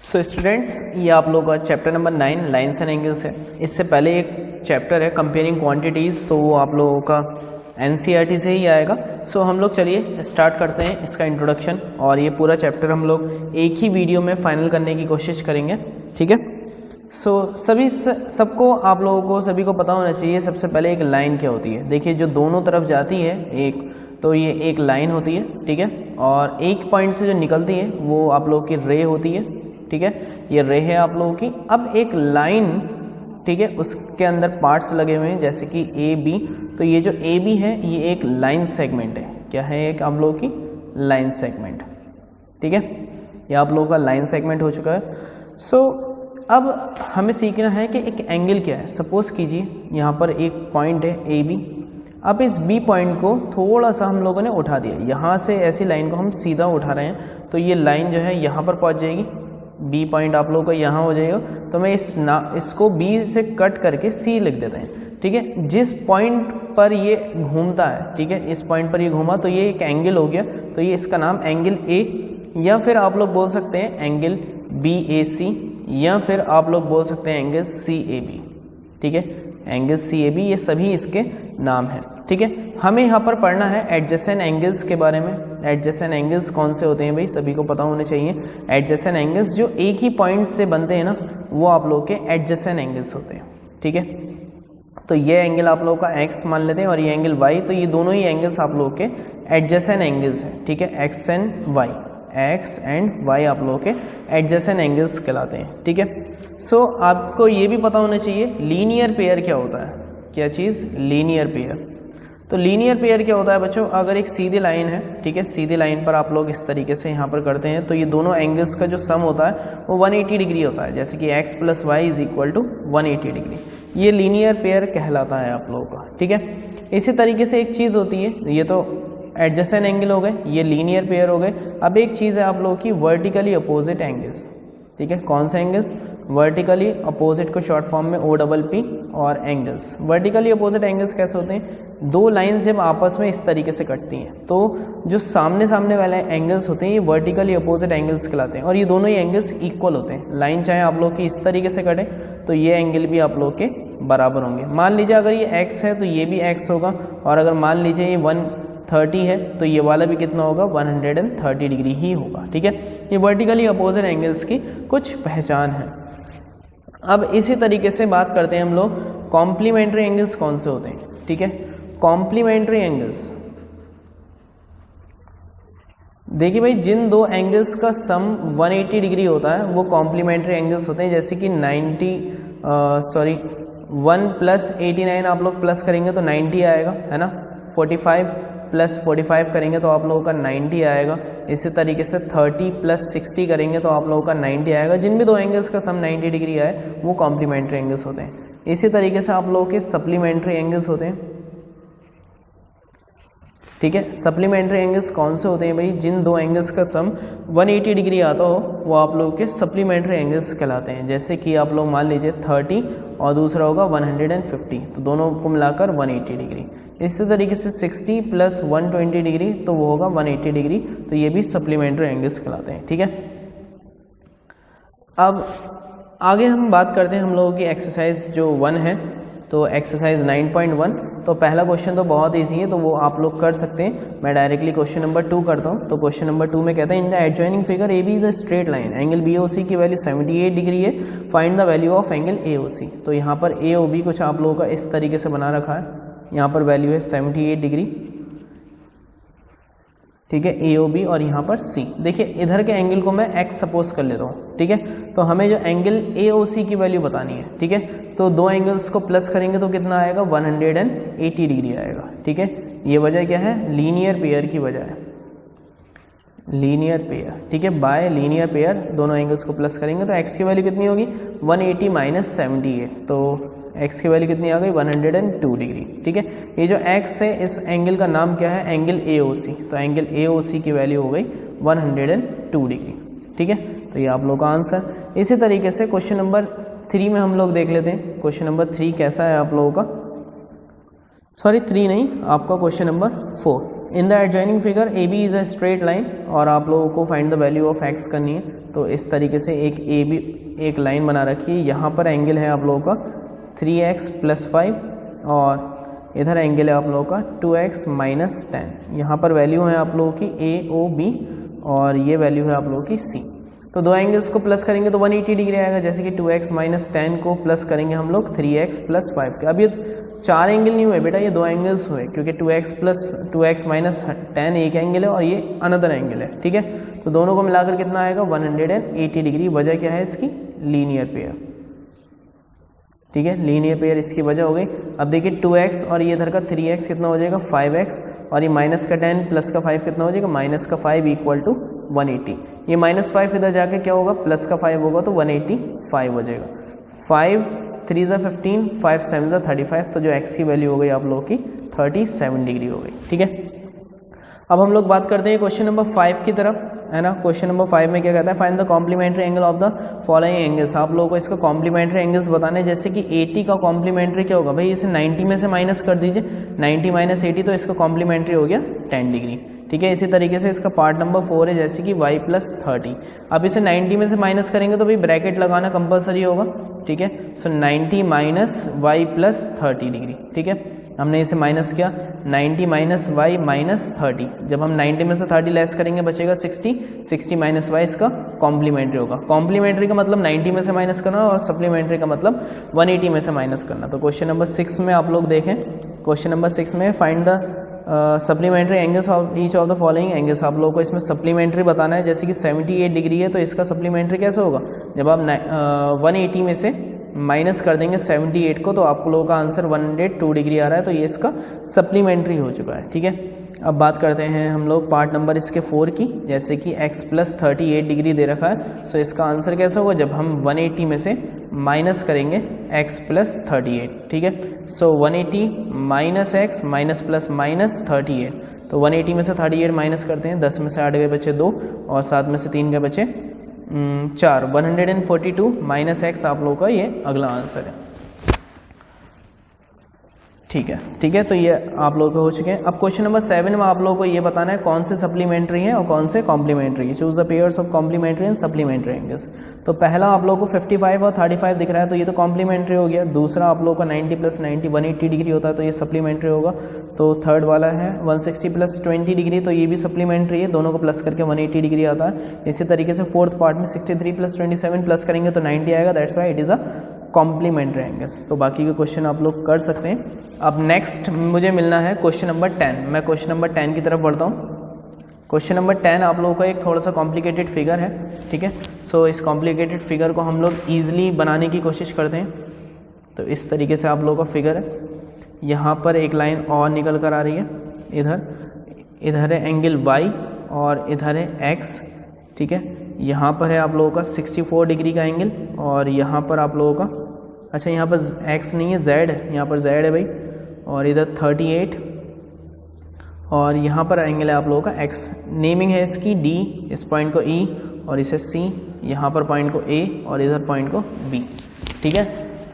So students, ये आप लोगों का chapter number 9 lines and angles है। इससे पहले एक चैप्टर है कंपेयरिंग क्वांटिटीज़, तो वो आप लोगों का एनसीईआरटी से ही आएगा। सो हम लोग चलिए स्टार्ट करते हैं इसका इंट्रोडक्शन, और ये पूरा चैप्टर हम लोग एक ही वीडियो में फाइनल करने की कोशिश करेंगे, ठीक है। सो सबको आप लोगों को सभी को पता होना चाहिए सबसे पहले एक लाइन क्या होती है। देखिए, जो दोनों तरफ जाती है एक, तो ये एक लाइन होती है, ठीक है। और एक पॉइंट से जो निकलती है वो आप लोगों की रे होती है, ठीक है। ये रे है आप लोगों की। अब एक लाइन, ठीक है, उसके अंदर पार्ट्स लगे हुए हैं जैसे कि ए बी। तो ये जो ए बी है ये एक लाइन सेगमेंट है। क्या है? एक आप लोगों की लाइन सेगमेंट, ठीक है। ये आप लोगों का लाइन सेगमेंट हो चुका है। सो अब हमें सीखना है कि एक एंगल क्या है। सपोज कीजिए यहाँ पर एक पॉइंट है ए बी। अब इस बी पॉइंट को थोड़ा सा हम लोगों ने उठा दिया, यहाँ से ऐसी लाइन को हम सीधा उठा रहे हैं, तो ये लाइन जो है यहाँ पर पहुँच जाएगी। बी पॉइंट आप लोगों को यहाँ हो जाएगा। तो मैं इसको बी से कट करके सी लिख देते हैं, ठीक है। जिस पॉइंट पर ये घूमता है, ठीक है, इस पॉइंट पर ये घूमा तो ये एक एंगल हो गया, तो ये इसका नाम एंगल ए, या फिर आप लोग बोल सकते हैं एंगल बी ए सी, या फिर आप लोग बोल सकते हैं एंगल सी ए बी, ठीक है। एंगल सी ए बी, ये सभी इसके नाम हैं, ठीक है। हमें यहाँ पर पढ़ना है एडजेसेंट एंगल्स के बारे में। एडजेसेंट एंगल्स कौन से होते हैं भाई, सभी को पता होने चाहिए। एडजेसेंट एंगल्स जो एक ही पॉइंट से बनते हैं ना, वो आप लोग के एडजेसेंट एंगल्स होते हैं, ठीक है। तो ये एंगल आप लोगों का एक्स मान लेते हैं और ये एंगल वाई, तो ये दोनों ही एंगल्स आप लोगों के एडजेसेंट एंगल्स हैं, ठीक है। X and Y, X and Y आप लोगों के एडजेसेंट एंगल्स कहलाते हैं, ठीक है। सो आपको ये भी पता होना चाहिए लीनियर पेयर क्या होता है। क्या चीज़? Linear pair. तो लीनियर पेयर क्या होता है बच्चों? अगर एक सीधी लाइन है, ठीक है, सीधी लाइन पर आप लोग इस तरीके से यहाँ पर करते हैं, तो ये दोनों एंगल्स का जो सम होता है वो 180 डिग्री होता है, जैसे कि x + y = 180 डिग्री। ये लीनियर पेयर कहलाता है आप लोगों का, ठीक है। इसी तरीके से एक चीज़ होती है, ये तो एडजेसेंट एंगल हो गए, ये लीनियर पेयर हो गए। अब एक चीज़ है आप लोगों की वर्टिकली अपोजिट एंगल्स, ठीक है। कौन से एंगल्स? वर्टिकली अपोजिट को शॉर्ट फॉर्म में OPP और एंगल्स। वर्टिकली अपोजिट एंगल्स कैसे होते हैं? दो लाइंस जब आपस में इस तरीके से कटती हैं, तो जो सामने सामने वाले एंगल्स होते हैं ये वर्टिकली अपोजिट एंगल्स कहलाते हैं, और ये दोनों ही एंगल्स इक्वल होते हैं। लाइन चाहे आप लोग की इस तरीके से कटे तो ये एंगल भी आप लोग के बराबर होंगे। मान लीजिए अगर ये x है तो ये भी x होगा, और अगर मान लीजिए ये 130 है तो ये वाला भी कितना होगा? 130 डिग्री ही होगा, ठीक है। ये वर्टिकली अपोजिट एंगल्स की कुछ पहचान है। अब इसी तरीके से बात करते हैं हम लोग कॉम्प्लीमेंट्री एंगल्स कौन से होते हैं, ठीक है। कॉम्प्लीमेंट्री एंगल्स, देखिए भाई, जिन दो एंगल्स का सम 180 डिग्री होता है वो कॉम्प्लीमेंट्री एंगल्स होते हैं। जैसे कि 1 + 89 आप लोग प्लस करेंगे तो 90 आएगा, है ना। 45 + 45 करेंगे तो आप लोगों का 90 आएगा। इसी तरीके से 30 + 60 करेंगे तो आप लोगों का 90 आएगा। जिन भी दो एंगल्स का सम 90 डिग्री आए वो कॉम्प्लीमेंट्री एंगल्स होते हैं। इसी तरीके से आप लोगों के सप्लीमेंट्री एंगल्स होते हैं, ठीक है। सप्लीमेंट्री एंगल्स कौन से होते हैं भाई? जिन दो एंगल्स का सम 180 डिग्री आता हो वो आप लोगों के सप्लीमेंट्री एंगल्स कहलाते हैं। जैसे कि आप लोग मान लीजिए 30 और दूसरा होगा 150, तो दोनों को मिलाकर 180 डिग्री। इसी तरीके से 60 + 120 डिग्री, तो वो होगा 180 डिग्री, तो ये भी सप्लीमेंट्री एंगल्स कहलाते हैं, ठीक है। अब आगे हम बात करते हैं हम लोगों की एक्सरसाइज जो 1 है, तो एक्सरसाइज 9.1। तो पहला क्वेश्चन तो बहुत इजी है, तो वो आप लोग कर सकते हैं। मैं डायरेक्टली क्वेश्चन नंबर 2 करता हूँ। तो क्वेश्चन नंबर 2 में कहते हैं in the adjoining figure AB is a straight line, angle BOC की वैल्यू 78 डिग्री है, find the value of angle AOC। तो यहाँ पर AOB कुछ आप लोगों का इस तरीके से बना रखा है। यहाँ पर वैल्यू है 78 डिग्री, ठीक है, AOB, और यहाँ पर C। देखिए इधर के एंगल को मैं x सपोज कर लेता हूँ, ठीक है। तो हमें जो एंगल AOC की वैल्यू बतानी है, ठीक है। तो दो एंगल्स को प्लस करेंगे तो कितना आएगा? 180 डिग्री आएगा, ठीक है। ये वजह क्या है? लीनियर पेयर की वजह है, लीनियर पेयर, ठीक है। बाय लीनियर पेयर दोनों एंगल्स को प्लस करेंगे तो x की वैल्यू कितनी होगी? 180 - 78, तो x की वैल्यू कितनी आ गई? 102 डिग्री, ठीक है। ये जो x है इस एंगल का नाम क्या है? Angle AOC। तो एंगल AOC की वैल्यू हो गई 102 डिग्री, ठीक है। तो ये आप लोग का आंसर। इसी तरीके से क्वेश्चन नंबर 3 में हम लोग देख लेते हैं। क्वेश्चन नंबर 3 कैसा है आप लोगों का? सॉरी 3 नहीं, आपका question number 4। In the adjoining figure AB is a straight line, और आप लोगों को find the value of x करनी है। तो तो इस तरीके से एक ए बी एक लाइन बना रखी है। यहाँ पर एंगल है आप लोगों का 3x + 5 और इधर एंगल है आप लोगों का 2x - 10। यहाँ पर वैल्यू है आप लोगों की A O B और ये वैल्यू है आप लोगों की C। तो दो एंगल्स को प्लस करेंगे तो 180 डिग्री आएगा, जैसे कि 2x - 10 को प्लस करेंगे हम लोग 3x + 5 के। अब ये 4 एंगल नहीं हुए बेटा, ये 2 एंगल्स हुए, क्योंकि 2x - 10 एक एंगल है और ये अनदर एंगल है, ठीक है। तो दोनों को मिलाकर कितना आएगा 180 डिग्री। वजह क्या है इसकी, लीनियर पेयर, ठीक है, लीनियर पेयर इसकी वजह हो गई। अब देखिए 2x और ये इधर का 3x कितना हो जाएगा 5x और ये माइनस का 10 प्लस का 5 कितना हो जाएगा -5 = 180। ये -5 इधर जाके क्या होगा प्लस का 5 होगा तो 185 हो जाएगा। 5 3 × 15 5 7 × 35, तो जो x की वैल्यू हो गई आप लोगों की 37 डिग्री हो गई, ठीक है। अब हम लोग बात करते हैं क्वेश्चन नंबर 5 की तरफ, है ना। क्वेश्चन नंबर 5 में क्या कहता है, find the complementary angle of the following angles. आप लोगों को इसका कॉम्प्लीमेंट्री एंगल्स बताने, जैसे कि 80 का कॉम्प्लीमेंट्री क्या होगा भाई, इसे 90 में से माइनस कर दीजिए, 90 - 80 तो इसका कॉम्प्लीमेंट्री हो गया 10 डिग्री, ठीक है। इसी तरीके से इसका पार्ट नंबर 4 है, जैसे कि y + 30। अब इसे 90 में से माइनस करेंगे तो भाई ब्रैकेट लगाना कंपलसरी होगा, ठीक है। सो 90 - y + 30 डिग्री, ठीक है। हमने इसे माइनस किया, 90 - y - 30। जब हम 90 में से 30 लेस करेंगे बचेगा 60, 60 - y इसका कॉम्प्लीमेंट्री होगा। कॉम्प्लीमेंट्री का मतलब 90 में से माइनस करना और सप्लीमेंट्री का मतलब 180 में से माइनस करना। तो क्वेश्चन नंबर 6 में आप लोग देखें, क्वेश्चन नंबर 6 में find the supplementary angles of each of the following angles. आप लोगों को इसमें सप्लीमेंट्री बताना है, जैसे कि 78 डिग्री है तो इसका सप्लीमेंट्री कैसे होगा, जब आप 180 में से माइनस कर देंगे 78 को तो आप लोगों का आंसर 102 डिग्री आ रहा है, तो ये इसका सप्लीमेंट्री हो चुका है, ठीक है। अब बात करते हैं हम लोग पार्ट नंबर इसके 4 की, जैसे कि x + 38 डिग्री दे रखा है। सो इसका आंसर कैसा होगा, जब हम 180 में से माइनस करेंगे x + 38, ठीक है। सो 180 - x - -38, तो 180 में से 38 माइनस करते हैं, 10 में से 8 गए बचे 2 और 7 में से 3 गए बचे 4, 142 - x आप लोगों का ये अगला आंसर है, ठीक है, ठीक है। तो ये आप लोगों के हो चुके हैं। अब क्वेश्चन नंबर 7 में आप लोगों को ये बताना है कौन से सप्लीमेंट्री हैं और कौन से कॉम्प्लीमेंट्री है। Choose the pairs of complementary and supplementary angles. तो पहला आप लोगों को 55 और 35 दिख रहा है, तो ये तो कॉम्प्लीमेंट्री हो गया। दूसरा आप लोगों का 90 + 90 180 डिग्री होता है, तो ये सप्लीमेंट्री होगा। तो थर्ड वाला है 160 + 20 डिग्री, तो ये भी सप्लीमेंट्री है, दोनों को प्लस करके 180 डिग्री आता है। इसी तरीके से फोर्थ पार्ट में 63 + 27 प्लस करेंगे तो 90 आएगा, that's why it is a complementary angles. तो बाकी के क्वेश्चन आप लोग कर सकते हैं। अब नेक्स्ट मुझे मिलना है क्वेश्चन नंबर 10। मैं क्वेश्चन नंबर 10 की तरफ बढ़ता हूँ। क्वेश्चन नंबर 10 आप लोगों का एक थोड़ा सा कॉम्प्लिकेटेड फिगर है, ठीक है। सो इस कॉम्प्लिकेटेड फिगर को हम लोग ईजिली बनाने की कोशिश करते हैं। तो इस तरीके से आप लोगों का फिगर है, यहाँ पर एक लाइन और निकल कर आ रही है, इधर है एंगल y और इधर है x, ठीक है। यहाँ पर है आप लोगों का 64 डिग्री का एंगल और यहाँ पर आप लोगों का, अच्छा यहाँ पर x नहीं है z है, यहाँ पर z है भाई, और इधर 38 और यहाँ पर एंगल है आप लोगों का x। नेमिंग है इसकी d, इस पॉइंट को e और इसे c, यहाँ पर पॉइंट को a और इधर पॉइंट को b, ठीक है।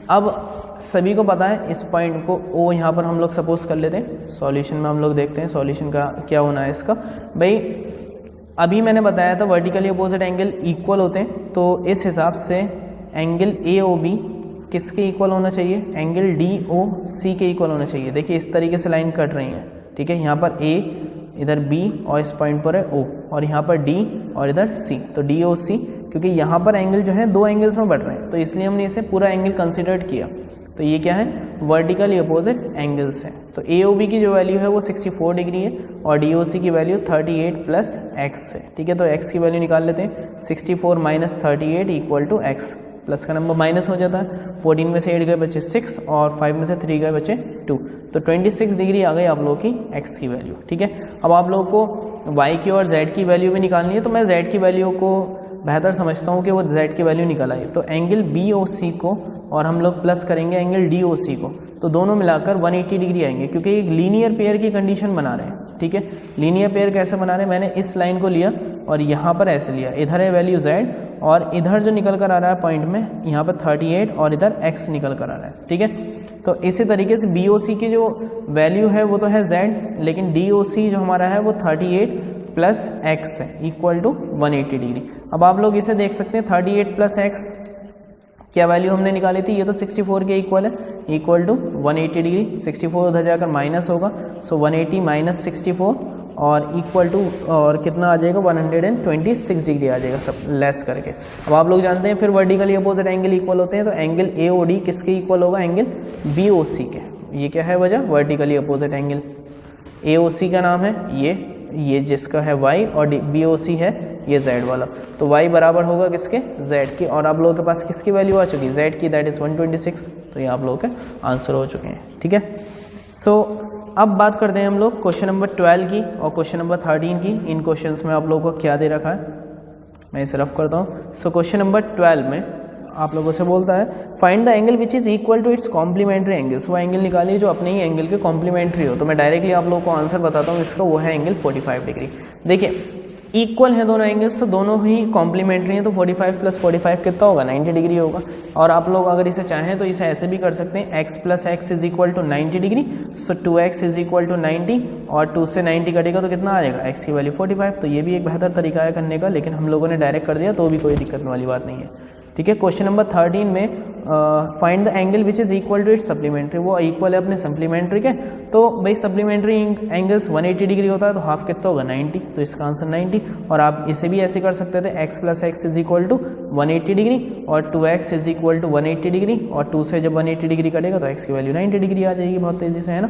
अब सभी को पता है इस पॉइंट को o यहाँ पर हम लोग सपोज कर लेते हैं। सॉल्यूशन में हम लोग देखते हैं सॉल्यूशन का क्या होना है इसका। भाई अभी मैंने बताया था वर्टिकली अपोजिट एंगल इक्वल होते हैं, तो इस हिसाब से एंगल AOB किसके इक्वल होना चाहिए, एंगल DOC के इक्वल होना चाहिए। देखिए इस तरीके से लाइन कट रही है, ठीक है। यहाँ पर A, इधर B और इस पॉइंट पर है O और यहाँ पर D और इधर C, तो DOC, क्योंकि यहाँ पर एंगल जो है दो एंगल्स में बढ़ रहे हैं तो इसलिए हमने इसे पूरा एंगल कंसिडर्ड किया। तो ये क्या है, वर्टिकली अपोजिट एंगल्स है। तो AOB की जो वैल्यू है वो 64 डिग्री है और DOC की वैल्यू 38 + x है, ठीक है। तो x की वैल्यू निकाल लेते हैं, 64 - 38 = x, प्लस का नंबर माइनस हो जाता है। 14 में से 8 गए बचे 6 और 5 में से 3 गए बचे 2, तो 26 डिग्री आ गई आप लोगों की x की वैल्यू, ठीक है। अब आप लोगों को y की और z की वैल्यू भी निकालनी है, तो मैं z की वैल्यू को बेहतर समझता हूँ कि वो z की वैल्यू निकल आई। तो एंगल BOC को और हम लोग प्लस करेंगे एंगल DOC को, तो दोनों मिलाकर 180 डिग्री आएंगे, क्योंकि एक लीनियर पेयर की कंडीशन बना रहे हैं, ठीक है। लीनियर पेयर कैसे बना रहे हैं, मैंने इस लाइन को लिया और यहाँ पर ऐसे लिया, इधर है वैल्यू z और इधर जो निकल कर आ रहा है पॉइंट में, यहाँ पर 38 और इधर x निकल कर आ रहा है, ठीक है। तो इसी तरीके से BOC की जो वैल्यू है वो तो है z, लेकिन DOC जो हमारा है वो 38 प्लस एक्स है इक्वल टू 180 डिग्री। अब आप लोग इसे देख सकते हैं 38 प्लस एक्स क्या वैल्यू हमने निकाली थी, ये तो 64 के इक्वल है, इक्वल टू 180 डिग्री। 64 उधर जाकर माइनस होगा, सो 180 माइनस 64 और इक्वल टू और कितना आ जाएगा 126 डिग्री आ जाएगा सब लेस करके। अब आप लोग जानते हैं फिर वर्टिकली अपोजिट एंगल इक्वल होते हैं, तो एंगल AOD किसके इक्वल होगा, एंगल BOC के। ये क्या है वजह, वर्टिकली अपोजिट एंगल। AOC का नाम है ये जिसका है y और BOC है ये z वाला, तो y बराबर होगा किसके, z की। और आप लोगों के पास किसकी वैल्यू आ चुकी है, z की, दैट इज़ 126। तो ये आप लोगों के आंसर हो चुके हैं, ठीक है। सो अब बात करते हैं हम लोग क्वेश्चन नंबर 12 की और क्वेश्चन नंबर 13 की। इन क्वेश्चंस में आप लोगों को क्या दे रखा है, मैं इसे रफ करता हूँ। सो क्वेश्चन नंबर 12 में आप लोगों से बोलता है find the angle which is equal to its complementary angles. वो एंगल निकालिए जो अपने ही एंगल के कॉम्प्लीमेंट्री हो। तो मैं डायरेक्टली आप लोगों को आंसर बताता हूँ इसका, वो है एंगल 45 डिग्री। देखिए इक्वल है दोनों एंगल्स, तो दोनों ही कॉम्प्लीमेंट्री हैं, तो 45 प्लस 45 कितना होगा, 90 डिग्री होगा। और आप लोग अगर इसे चाहें तो इसे ऐसे भी कर सकते हैं, x plus X is equal to 90 degree, so 2x is equal to 90 और 2 से 90 कटेगा तो कितना आ जाएगा, x की वैल्यू 45। तो ये भी एक बेहतर तरीका है करने का, लेकिन हम लोगों ने डायरेक्ट कर दिया तो भी कोई दिक्कत वाली बात नहीं है, ठीक है। क्वेश्चन नंबर 13 में find the angle which is equal to its supplementary. वो इक्वल है अपने सप्लीमेंट्री के, तो भाई सप्लीमेंट्री एंगल्स 180 डिग्री होता है, तो हाफ कितना होगा 90, तो इसका आंसर 90। और आप इसे भी ऐसे कर सकते थे, x plus X is equal to 180 degree और 2x is equal to 180 degree और 2 से जब 180 डिग्री कटेगा तो x की वैल्यू 90 डिग्री आ जाएगी। बहुत तेज़ी से, है ना,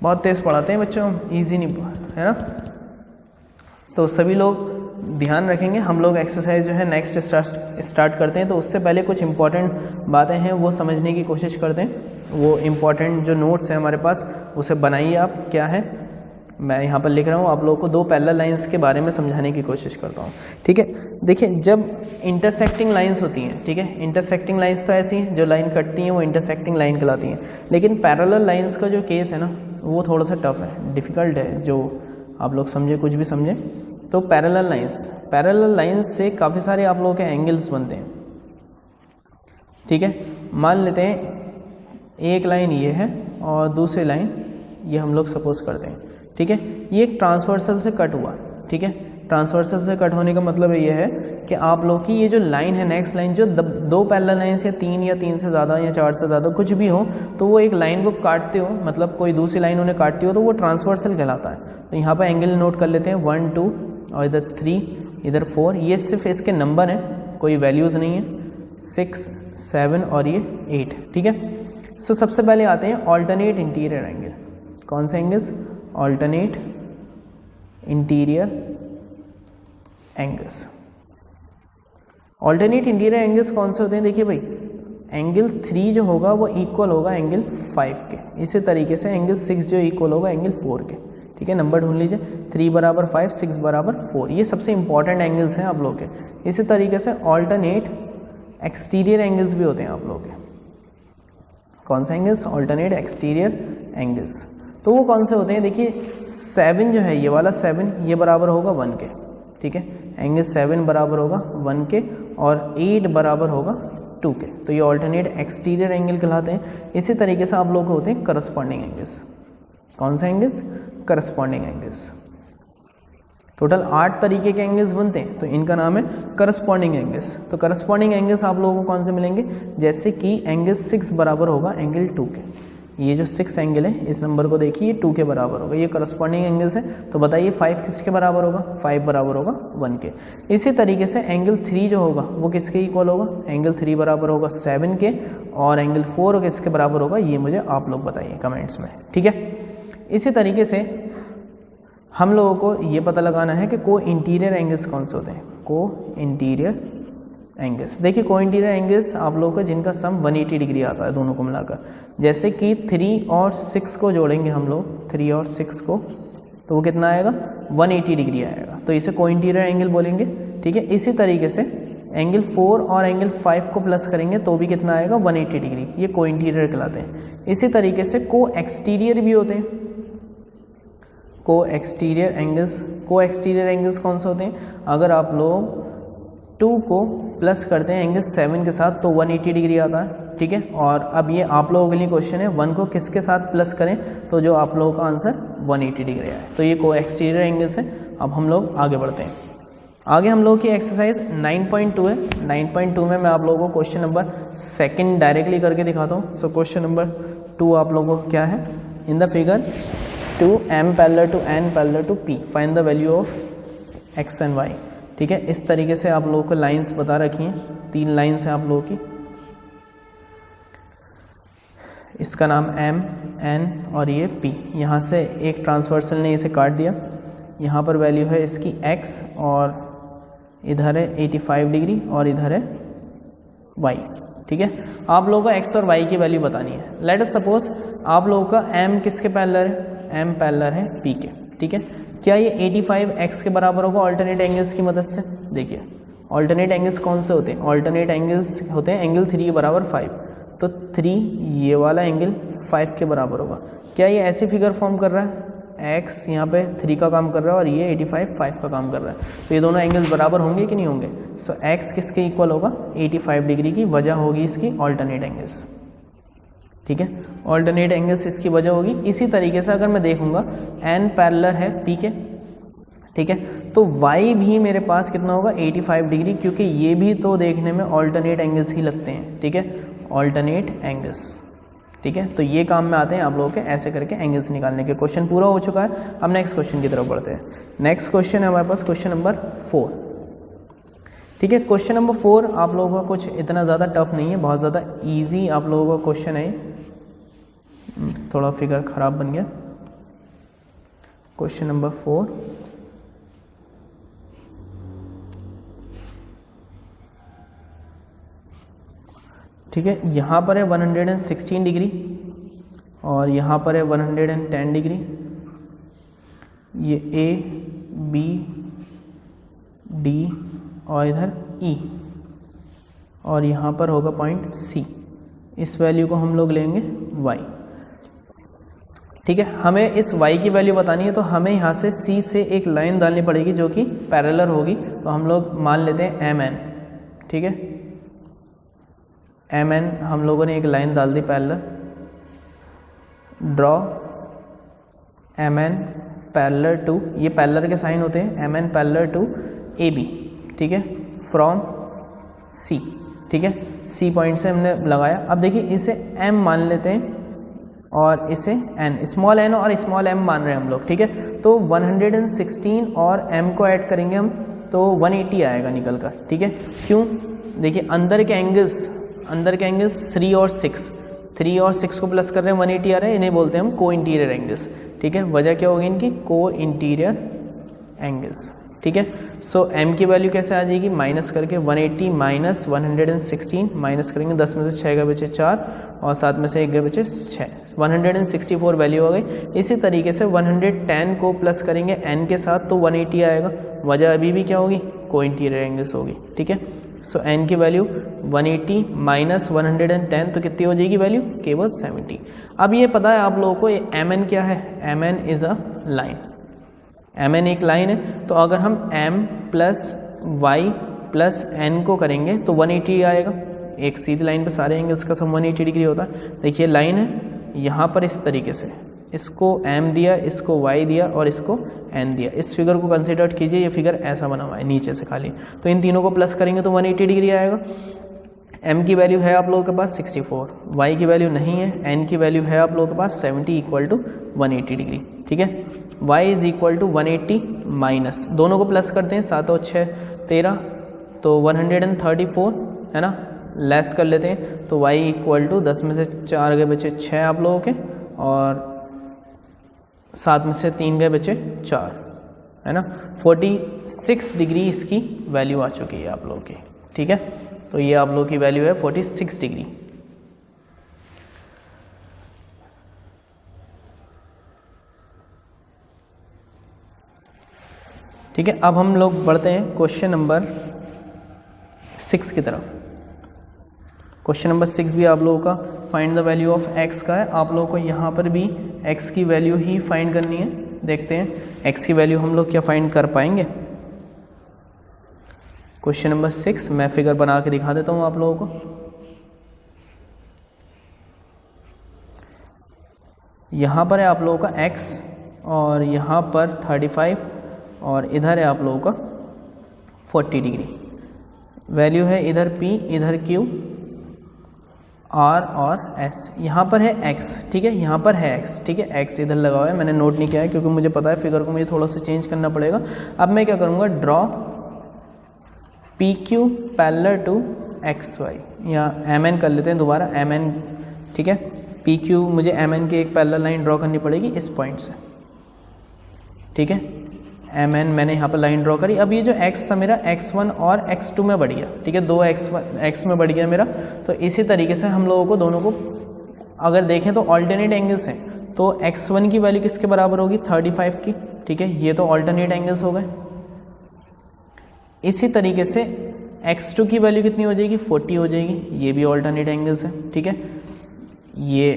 बहुत तेज़ पढ़ाते हैं बच्चों, ईजी नहीं है ना। तो सभी लोग ध्यान रखेंगे। हम लोग एक्सरसाइज जो है नेक्स्ट स्टार्ट करते हैं, तो उससे पहले कुछ इंपॉर्टेंट बातें हैं वो समझने की कोशिश करते हैं। वो इम्पॉर्टेंट जो नोट्स हैं हमारे पास उसे बनाइए आप। क्या है, मैं यहाँ पर लिख रहा हूँ, आप लोगों को 2 पैरेलल लाइंस के बारे में समझाने की कोशिश करता हूँ, ठीक है। देखिए जब इंटरसेक्टिंग लाइंस होती हैं, ठीक है, इंटरसेक्टिंग लाइंस तो ऐसी हैं जो लाइन कटती हैं वो इंटरसेक्टिंग लाइन कहलाती हैं, लेकिन पैरेलल लाइंस का जो केस है ना वो थोड़ा सा टफ है, डिफ़िकल्ट है, जो आप लोग समझे कुछ भी समझे। तो पैरेलल लाइंस से काफ़ी सारे आप लोगों के एंगल्स बनते हैं, ठीक है। मान लेते हैं एक लाइन ये है और दूसरी लाइन ये हम लोग सपोज करते हैं, ठीक है। ये एक ट्रांसवर्सल से कट हुआ, ठीक है। ट्रांसवर्सल से कट होने का मतलब ये है कि आप लोग की ये जो लाइन है, नेक्स्ट लाइन, जो 2 पैरेलल लाइंस या 3 से ज़्यादा या 4 से ज़्यादा कुछ भी हो, तो वो एक लाइन को काटते हो, मतलब कोई दूसरी लाइन उन्हें काटती हो, तो वो ट्रांसवर्सल कहलाता है। तो यहाँ पर एंगल नोट कर लेते हैं, 1 2 और इधर 3 इधर 4, ये सिर्फ इसके नंबर हैं, कोई वैल्यूज़ नहीं है, 6 7 और ये 8, ठीक है। सो सबसे पहले आते हैं ऑल्टरनेट इंटीरियर एंगल। कौन से angles, alternate interior angles. Alternate interior angles कौन से होते हैं, देखिए भाई एंगल 3 जो होगा वो इक्वल होगा एंगल 5 के, इसी तरीके से एंगल 6 जो इक्वल होगा एंगल 4 के, ठीक है। नंबर ढूंढ लीजिए, 3 बराबर 5, 6 बराबर 4, ये सबसे इंपॉर्टेंट एंगल्स हैं आप लोग के। इसी तरीके से ऑल्टरनेट एक्सटीरियर एंगल्स भी होते हैं आप लोग के। कौन से एंगल्स, ऑल्टरनेट एक्सटीरियर एंगल्स। तो वो कौन से होते हैं, देखिए 7 जो है ये वाला 7 ये बराबर होगा 1 के, ठीक है। एंगल 7 बराबर होगा 1 के और 8 बराबर होगा 2 के, तो ये ऑल्टरनेट एक्सटीरियर एंगल कहलाते हैं। इसी तरीके से आप लोग को होते हैं करस्पॉन्डिंग एंगल्स। कौन से एंगल्स, करस्पॉन्डिंग एंगल्स। टोटल 8 तरीके के एंगल्स बनते हैं, तो इनका नाम है करस्पॉन्डिंग एंगल्स। तो करस्पॉन्डिंग एंगल्स आप लोगों को कौन से मिलेंगे, जैसे कि एंगल 6 बराबर होगा एंगल 2 के, ये जो 6 एंगल है इस नंबर को देखिए 2 के बराबर होगा, ये करस्पॉन्डिंग एंगल्स है। तो बताइए 5 किसके बराबर होगा, 5 बराबर होगा 1 के। इसी तरीके से एंगल 3 जो होगा वो किसके इक्वल होगा, एंगल 3 बराबर होगा 7 के और एंगल 4 किसके बराबर होगा, ये मुझे आप लोग बताइए कमेंट्स में, ठीक है। इसी तरीके से हम लोगों को ये पता लगाना है कि को इंटीरियर एंगल्स कौन से होते हैं, को इंटीरियर एंगल्स। देखिए को इंटीरियर एंगल्स आप लोगों का जिनका सम 180 डिग्री आता है दोनों को मिलाकर, जैसे कि 3 और 6 को जोड़ेंगे हम लोग, 3 और 6 को, तो वो कितना आएगा 180 डिग्री आएगा, तो इसे को इंटीरियर एंगल बोलेंगे, ठीक है। इसी तरीके से एंगल 4 और एंगल 5 को प्लस करेंगे तो भी कितना आएगा 180 डिग्री, ये को इंटीरियर कहलाते हैं। इसी तरीके से को एक्सटीरियर भी होते हैं, को एक्सटीरियर एंगल्स। को एक्सटीरियर एंगल्स कौन से होते हैं, अगर आप लोग 2 को प्लस करते हैं एंगल 7 के साथ तो 180 डिग्री आता है, ठीक है। और अब ये आप लोगों के लिए क्वेश्चन है 1 को किसके साथ प्लस करें तो जो आप लोगों का आंसर 180 डिग्री आए। तो ये को एक्सटीरियर एंगल्स है। अब हम लोग आगे बढ़ते हैं। आगे हम लोगों की एक्सरसाइज 9.2 है। 9.2 में मैं आप लोगों को क्वेश्चन नंबर 2 डायरेक्टली करके दिखाता हूँ। सो क्वेश्चन नंबर 2 आप लोगों को क्या है, in the figure 2m parallel to n parallel to p find the value of x and y, ठीक है। इस तरीके से आप लोगों को लाइंस बता रखी हैं, 3 लाइंस हैं आप लोगों की। इसका नाम m n और ये p। यहाँ से एक ट्रांसवर्सल ने इसे काट दिया। यहाँ पर वैल्यू है इसकी x और इधर है 85 डिग्री और इधर है y, ठीक है। आप लोगों को x और y की वैल्यू बतानी है। लेट अस सपोज आप लोगों का m किसके पैरेलल है, m पैरेलल है p के, ठीक है। क्या ये 85 x के बराबर होगा ऑल्टरनेट एंगल्स की मदद से? देखिए ऑल्टरनेट एंगल्स कौन से होते हैं, ऑल्टरनेट एंगल्स होते हैं एंगल 3 के बराबर 5, तो 3 ये वाला एंगल 5 के बराबर होगा। क्या ये ऐसी फिगर फॉर्म कर रहा है, x यहाँ पे 3 का काम कर रहा है और ये 85 5 का काम कर रहा है, तो ये दोनों एंगल्स बराबर होंगे कि नहीं होंगे? सो x किसके इक्वल होगा, 85 डिग्री की वजह होगी इसकी ऑल्टरनेट एंगल्स, ठीक है। ऑल्टरनेट एंगल्स इसकी वजह होगी। इसी तरीके से अगर मैं देखूंगा n पैरेलल है p के, ठीक है, तो y भी मेरे पास कितना होगा 85 डिग्री, क्योंकि ये भी तो देखने में ऑल्टरनेट एंगल्स ही लगते हैं, ठीक है, ऑल्टरनेट एंगल्स, ठीक है। तो ये काम में आते हैं आप लोगों के ऐसे करके एंगल्स निकालने के। क्वेश्चन पूरा हो चुका है। अब नेक्स्ट क्वेश्चन की तरफ बढ़ते हैं। नेक्स्ट क्वेश्चन है हमारे पास क्वेश्चन नंबर 4, ठीक है। क्वेश्चन नंबर 4 आप लोगों का कुछ इतना ज़्यादा टफ नहीं है, बहुत ज़्यादा इजी आप लोगों का क्वेश्चन है। थोड़ा फिगर ख़राब बन गया। क्वेश्चन नंबर 4, ठीक है। यहाँ पर है 116 डिग्री और यहाँ पर है 110 डिग्री। ये A B D और इधर E और यहाँ पर होगा पॉइंट C। इस वैल्यू को हम लोग लेंगे y, ठीक है। हमें इस y की वैल्यू बतानी है तो हमें यहाँ से C से एक लाइन डालनी पड़ेगी जो कि पैरेलल होगी। तो हम लोग मान लेते हैं mn, ठीक है। mn हम लोगों ने एक लाइन डाल दी parallel. Draw mn parallel to, ये पैरेलल के साइन होते हैं, mn पैरेलल टू AB, ठीक है, फ्रॉम C, ठीक है। C पॉइंट से हमने लगाया। अब देखिए इसे m मान लेते हैं और इसे n, स्मॉल n और स्मॉल m मान रहे हैं हम लोग, ठीक है। तो 116 और m को ऐड करेंगे हम तो 180 आएगा निकल कर, ठीक है। क्यों? देखिए अंदर के एंगल्स 3 और 6, 3 और 6 को प्लस कर रहे हैं 180 आ रहा है। इन्हें बोलते हैं हम को इंटीरियर एंगल्स, ठीक है। वजह क्या होगी इनकी, को इंटीरियर एंगल्स, ठीक है। सो m की वैल्यू कैसे आ जाएगी, माइनस करके 180 माइनस 116, माइनस करेंगे 10 में से 6 गए बचे 4 और 7 में से 1 गए बचे 6, 164 वैल्यू हो गई। इसी तरीके से 110 को प्लस करेंगे n के साथ तो 180 आएगा। वजह अभी भी क्या होगी, को इंटीरियर एंगल्स होगी, ठीक है। सो n की वैल्यू 180 माइनस 110 तो कितनी हो जाएगी वैल्यू, केवल 70। अब ये पता है आप लोगों को ये mn क्या है, mn is a line, mn एक लाइन है। तो अगर हम m plus y plus n को करेंगे तो 180 आएगा। एक सीधी लाइन पे सारे एंगल्स का सम 180 डिग्री होता है। देखिए लाइन है यहाँ पर इस तरीके से, इसको m दिया, इसको y दिया और इसको n दिया। इस फिगर को कंसिडर कीजिए, ये फिगर ऐसा बना हुआ है नीचे से खाली। तो इन तीनों को प्लस करेंगे तो 180 डिग्री आएगा। m की वैल्यू है आप लोगों के पास 64, y की वैल्यू नहीं है, n की वैल्यू है आप लोगों के पास 70 इक्वल टू 180 डिग्री, ठीक है। y is equal to 180 minus, दोनों को प्लस करते हैं, 7 और 6 13 तो 134 है ना, लेस कर लेते हैं तो y इक्वल टू 10 में से 4 गए बचे 6 आप लोगों के और 7 में से 3 गए बचे 4 है ना। 46 डिग्री इसकी वैल्यू आ चुकी है आप लोगों की, ठीक है। तो ये आप लोगों की वैल्यू है 46 डिग्री। ठीक है। अब हम लोग बढ़ते हैं क्वेश्चन नंबर 6 की तरफ। क्वेश्चन नंबर 6 भी आप लोगों का find the value of x का है। आप लोगों को यहाँ पर भी x की वैल्यू ही फाइंड करनी है। देखते हैं x की वैल्यू हम लोग क्या फाइंड कर पाएंगे। क्वेश्चन नंबर 6 मैं फिगर बना के दिखा देता हूँ आप लोगों को। यहाँ पर है आप लोगों का x और यहाँ पर 35 और इधर है आप लोगों का 40 डिग्री। वैल्यू है इधर p, इधर q, r और s। यहाँ पर है x, ठीक है, यहाँ पर है x, ठीक है, x इधर लगा हुआ है, मैंने नोट नहीं किया है क्योंकि मुझे पता है फिगर को मुझे थोड़ा सा चेंज करना पड़ेगा। अब मैं क्या करूँगा, draw P Q parallel to X Y, या एम एन कर लेते हैं दोबारा, एम एन, ठीक है, पी क्यू मुझे एम एन की एक पैरेलल लाइन ड्रॉ करनी पड़ेगी इस पॉइंट से, ठीक है, एम एन मैंने यहाँ पर लाइन ड्रॉ करी। अब ये जो x था मेरा x1 और x2 में बढ़ गया, ठीक है, 2x में बढ़ गया मेरा। तो इसी तरीके से हम लोगों को दोनों को अगर देखें तो ऑल्टरनेट एंगल्स हैं, तो x1 की वैल्यू किसके बराबर होगी, 35 की, ठीक है, ये तो ऑल्टरनेट एंगल्स हो गए। इसी तरीके से x2 की वैल्यू कितनी हो जाएगी, 40 हो जाएगी, ये भी ऑल्टरनेट एंगल्स है, ठीक है, ये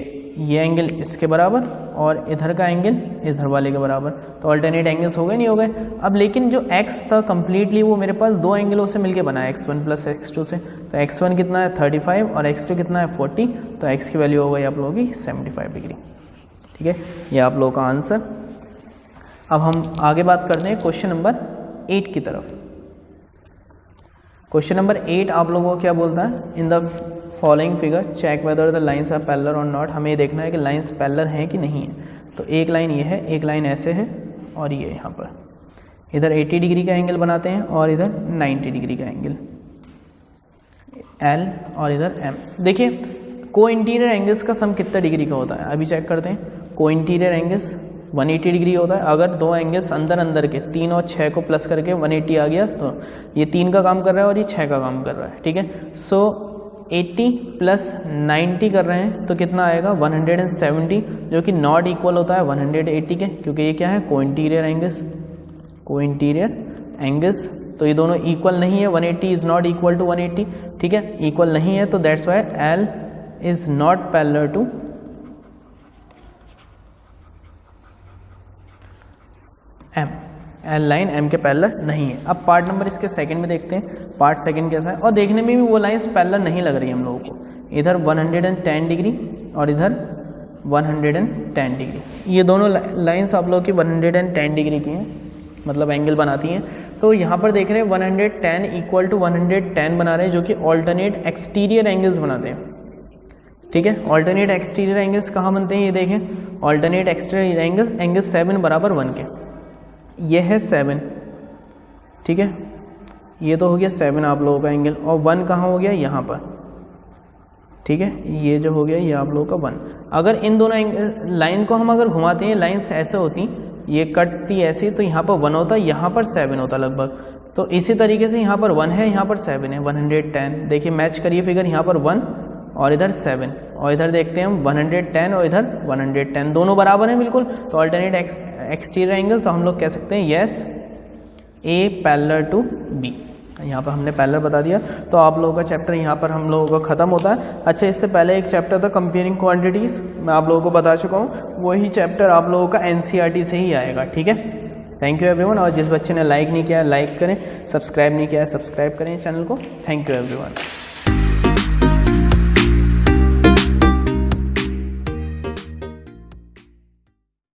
एंगल इसके बराबर और इधर का एंगल इधर वाले के बराबर, तो ऑल्टरनेट एंगल्स हो गए, नहीं हो गए। अब लेकिन जो x था कम्प्लीटली वो मेरे पास दो एंगलों से मिलके बना है, x1 प्लस x2 से, तो x1 कितना है 35 और x2 कितना है 40, तो x की वैल्यू हो गई आप लोगों की 75 डिग्री, ठीक है, ये आप लोगों का आंसर। अब हम आगे बात करते हैं क्वेश्चन नंबर 8 की तरफ। क्वेश्चन नंबर 8 आप लोगों को क्या बोलता है, in the following figure check whether the lines are parallel और नॉट। हमें ये देखना है कि लाइन्स पैरेलल हैं कि नहीं है। तो एक लाइन ये है, एक लाइन ऐसे है और ये यहाँ पर, इधर 80 डिग्री का एंगल बनाते हैं और इधर 90 डिग्री का एंगल L और इधर M। देखिए को इंटीरियर एंगल्स का सम कितना डिग्री का होता है, अभी चेक करते हैं। को इंटीरियर एंगल्स 180 डिग्री होता है। अगर दो एंगल्स अंदर के 3 और 6 को प्लस करके 180 आ गया, तो ये 3 का काम कर रहा है और ये 6 का काम कर रहा है, ठीक है। सो 80 प्लस 90 कर रहे हैं तो कितना आएगा 170, जो कि नॉट इक्वल होता है 180 के, क्योंकि ये क्या है को इंटीरियर एंगल्स, तो ये दोनों इक्वल नहीं है, 180 इज़ नॉट इक्वल टू 180, ठीक है, इक्वल नहीं है, तो that's why L is not parallel to M। L line M के पैरेलल नहीं है। अब पार्ट नंबर इसके सेकंड में देखते हैं, पार्ट सेकंड कैसा है, और देखने में भी वो लाइन्स पैरेलल नहीं लग रही हम लोगों को। इधर 110 डिग्री और इधर 110 डिग्री, ये दोनों लाइन्स आप लोगों की 110 डिग्री की हैं, मतलब एंगल बनाती हैं। तो यहाँ पर देख रहे हैं 110 इक्वल टू 110 बना रहे हैं, जो कि ऑल्टरनेट एक्सटीरियर एंगल्स बनाते हैं, ठीक है। ऑल्टरनेट एक्सटीरियर एंगल्स कहाँ बनते हैं, ये देखें, ऑल्टरनेट एक्सटीरियर एंगल 7 बराबर 1 के, ये है 7, ठीक है, ये तो हो गया 7 आप लोगों का एंगल, और 1 कहाँ हो गया, यहाँ पर, ठीक है, ये जो हो गया ये आप लोगों का 1। अगर इन दोनों लाइन को हम अगर घुमाते हैं, लाइन्स ऐसे होती, ये कटती ऐसी, तो यहाँ पर 1 होता, यहाँ पर 7 होता लगभग। तो इसी तरीके से यहाँ पर 1 है, यहाँ पर 7 है, 110। देखिए मैच करिए फिगर, यहाँ पर 1 और इधर 7, और इधर देखते हैं हम 110 और इधर 110, दोनों बराबर हैं बिल्कुल। तो ऑल्टरनेट एक्सटीरियर एंगल, तो हम लोग कह सकते हैं yes A parallel to B. यहाँ पर हमने पैरेलल बता दिया। तो आप लोगों का चैप्टर यहाँ पर हम लोगों का ख़त्म होता है। अच्छा, इससे पहले एक चैप्टर था कंपेयरिंग क्वांटिटीज़, मैं आप लोगों को बता चुका हूँ, वही चैप्टर आप लोगों का NCERT से ही आएगा, ठीक है। Thank you everyone. और जिस बच्चे ने लाइक नहीं किया लाइक करें, सब्सक्राइब नहीं किया सब्सक्राइब करें चैनल को। Thank you everyone.